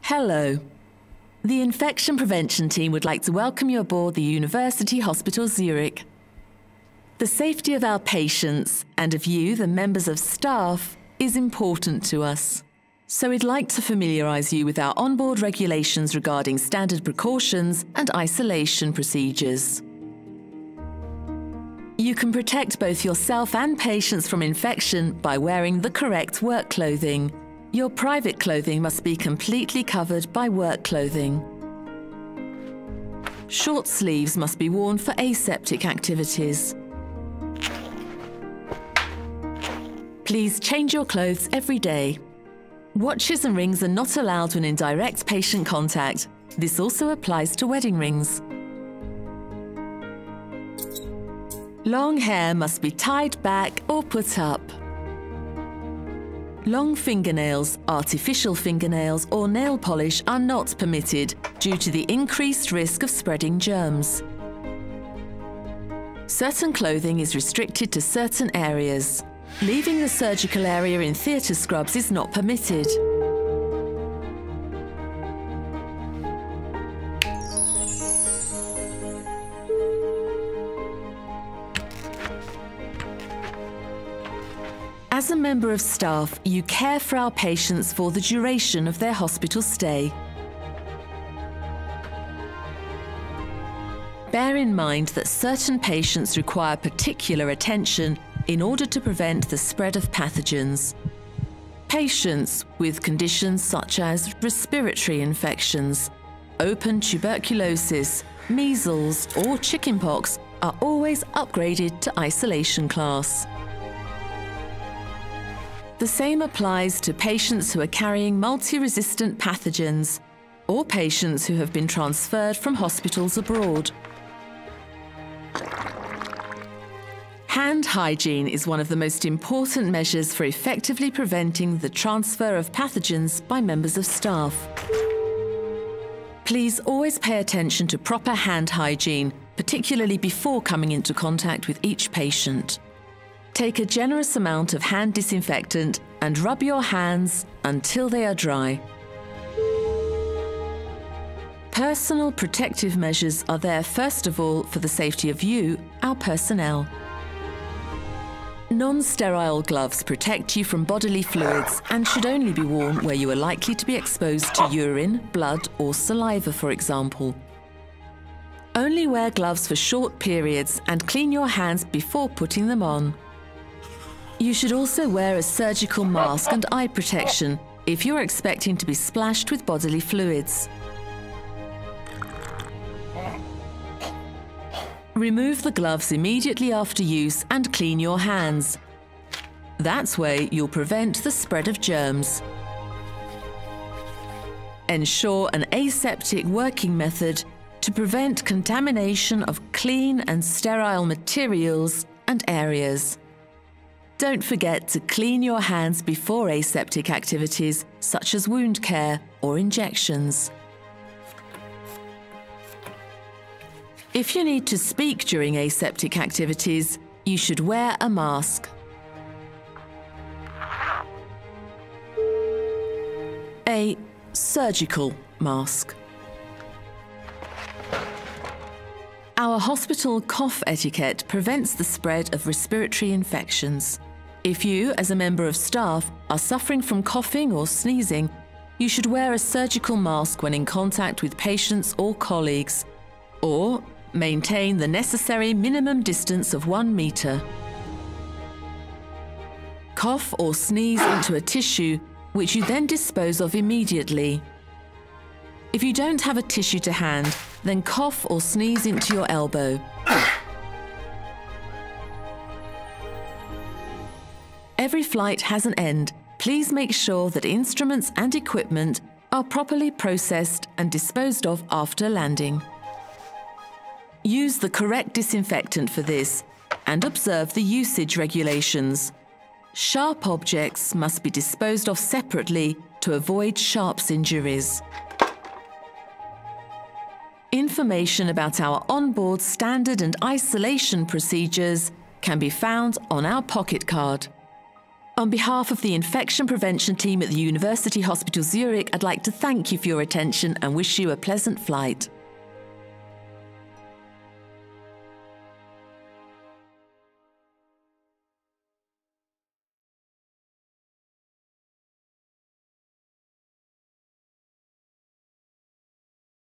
Hello. The infection prevention team would like to welcome you aboard the University Hospital of Zürich. The safety of our patients and of you, the members of staff, is important to us. So we'd like to familiarise you with our onboard regulations regarding standard precautions and isolation procedures. You can protect both yourself and patients from infection by wearing the correct work clothing. Your private clothing must be completely covered by work clothing. Short sleeves must be worn for aseptic activities. Please change your clothes every day. Watches and rings are not allowed when in direct patient contact. This also applies to wedding rings. Long hair must be tied back or put up. Long fingernails, artificial fingernails or nail polish are not permitted due to the increased risk of spreading germs. Certain clothing is restricted to certain areas. Leaving the surgical area in theatre scrubs is not permitted. As a member of staff, you care for our patients for the duration of their hospital stay. Bear in mind that certain patients require particular attention in order to prevent the spread of pathogens. Patients with conditions such as respiratory infections, open tuberculosis, measles or chickenpox are always upgraded to isolation class. The same applies to patients who are carrying multi-resistant pathogens or patients who have been transferred from hospitals abroad. Hand hygiene is one of the most important measures for effectively preventing the transfer of pathogens by members of staff. Please always pay attention to proper hand hygiene, particularly before coming into contact with each patient. Take a generous amount of hand disinfectant and rub your hands until they are dry. Personal protective measures are there first of all for the safety of you, our personnel. Non-sterile gloves protect you from bodily fluids and should only be worn where you are likely to be exposed to urine, blood or saliva, for example. Only wear gloves for short periods and clean your hands before putting them on. You should also wear a surgical mask and eye protection if you are expecting to be splashed with bodily fluids. Remove the gloves immediately after use and clean your hands. That way you'll prevent the spread of germs. Ensure an aseptic working method to prevent contamination of clean and sterile materials and areas. Don't forget to clean your hands before aseptic activities such as wound care or injections. If you need to speak during aseptic activities, you should wear a mask. A surgical mask. Our hospital cough etiquette prevents the spread of respiratory infections. If you, as a member of staff, are suffering from coughing or sneezing, you should wear a surgical mask when in contact with patients or colleagues, or maintain the necessary minimum distance of 1 meter. Cough or sneeze into a tissue, which you then dispose of immediately. If you don't have a tissue to hand, then cough or sneeze into your elbow. Every flight has an end. Please make sure that instruments and equipment are properly processed and disposed of after landing. Use the correct disinfectant for this and observe the usage regulations. Sharp objects must be disposed of separately to avoid sharps injuries. Information about our onboard standard and isolation procedures can be found on our pocket card. On behalf of the infection prevention team at the University Hospital Zurich, I'd like to thank you for your attention and wish you a pleasant flight.